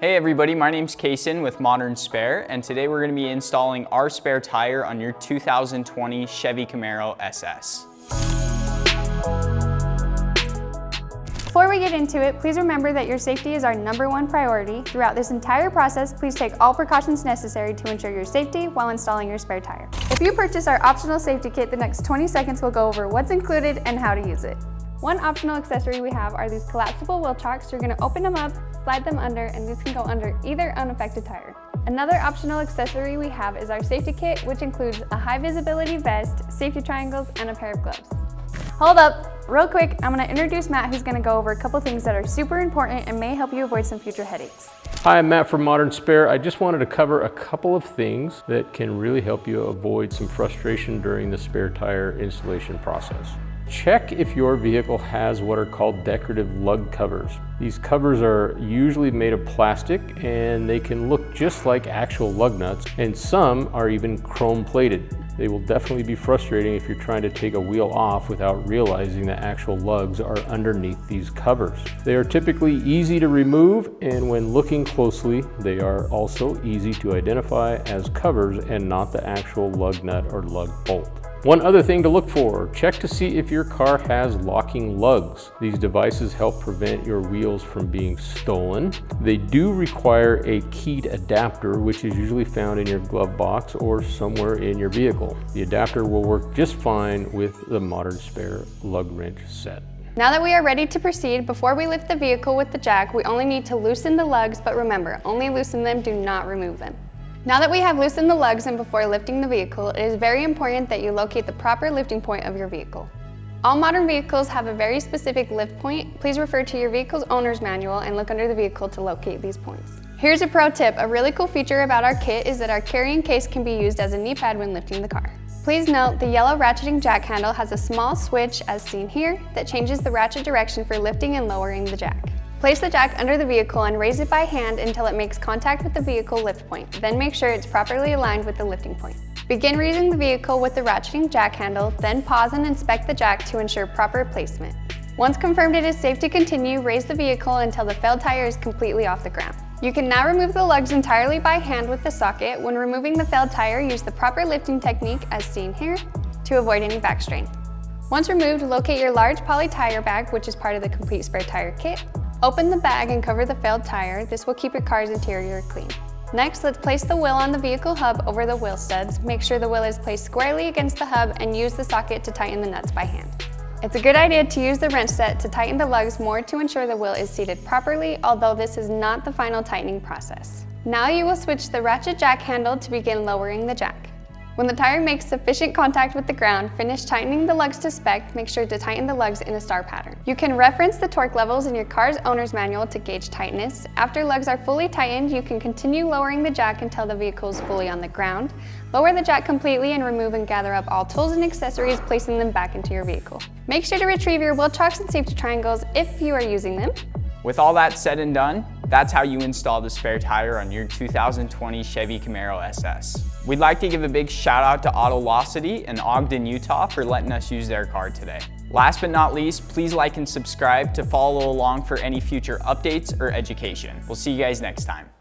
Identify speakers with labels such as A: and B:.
A: Hey everybody, my name's Kason with Modern Spare, and today we're going to be installing our spare tire on your 2020 Chevy Camaro SS.
B: Before we get into it, please remember that your safety is our #1 priority. Throughout this entire process, please take all precautions necessary to ensure your safety while installing your spare tire. If you purchase our optional safety kit, the next 20 seconds will go over what's included and how to use it. One optional accessory we have are these collapsible wheel chocks. You're going to open them up, slide them under, and these can go under either unaffected tire. Another optional accessory we have is our safety kit, which includes a high visibility vest, safety triangles, and a pair of gloves. Hold up, real quick, I'm going to introduce Matt, who's going to go over a couple things that are super important and may help you avoid some future headaches.
C: Hi, I'm Matt from Modern Spare. I just wanted to cover a couple of things that can really help you avoid some frustration during the spare tire installation process. Check if your vehicle has what are called decorative lug covers. These covers are usually made of plastic and they can look just like actual lug nuts, and some are even chrome plated. They will definitely be frustrating if you're trying to take a wheel off without realizing that actual lugs are underneath these covers. They are typically easy to remove, and when looking closely, they are also easy to identify as covers and not the actual lug nut or lug bolt. One other thing to look for, check to see if your car has locking lugs. These devices help prevent your wheels from being stolen. They do require a keyed adapter, which is usually found in your glove box or somewhere in your vehicle. The adapter will work just fine with the Modern Spare lug wrench set.
B: Now that we are ready to proceed, before we lift the vehicle with the jack, we only need to loosen the lugs, but remember, only loosen them, do not remove them. Now that we have loosened the lugs and before lifting the vehicle, it is very important that you locate the proper lifting point of your vehicle. All modern vehicles have a very specific lift point. Please refer to your vehicle's owner's manual and look under the vehicle to locate these points. Here's a pro tip. A really cool feature about our kit is that our carrying case can be used as a knee pad when lifting the car. Please note the yellow ratcheting jack handle has a small switch, as seen here, that changes the ratchet direction for lifting and lowering the jack. Place the jack under the vehicle and raise it by hand until it makes contact with the vehicle lift point. Then make sure it's properly aligned with the lifting point. Begin raising the vehicle with the ratcheting jack handle, then pause and inspect the jack to ensure proper placement. Once confirmed it is safe to continue, raise the vehicle until the failed tire is completely off the ground. You can now remove the lugs entirely by hand with the socket. When removing the failed tire, use the proper lifting technique, as seen here, to avoid any back strain. Once removed, locate your large poly tire bag, which is part of the complete spare tire kit. Open the bag and cover the failed tire. This will keep your car's interior clean. Next, let's place the wheel on the vehicle hub over the wheel studs. Make sure the wheel is placed squarely against the hub and use the socket to tighten the nuts by hand. It's a good idea to use the wrench set to tighten the lugs more to ensure the wheel is seated properly, although this is not the final tightening process. Now you will switch the ratchet jack handle to begin lowering the jack. When the tire makes sufficient contact with the ground, finish tightening the lugs to spec. Make sure to tighten the lugs in a star pattern. You can reference the torque levels in your car's owner's manual to gauge tightness. After lugs are fully tightened, you can continue lowering the jack until the vehicle is fully on the ground. Lower the jack completely and remove and gather up all tools and accessories, placing them back into your vehicle. Make sure to retrieve your wheel chocks and safety triangles if you are using them.
A: With all that said and done, that's how you install the spare tire on your 2020 Chevy Camaro SS. We'd like to give a big shout out to Autolocity in Ogden, Utah for letting us use their car today. Last but not least, please like and subscribe to follow along for any future updates or education. We'll see you guys next time.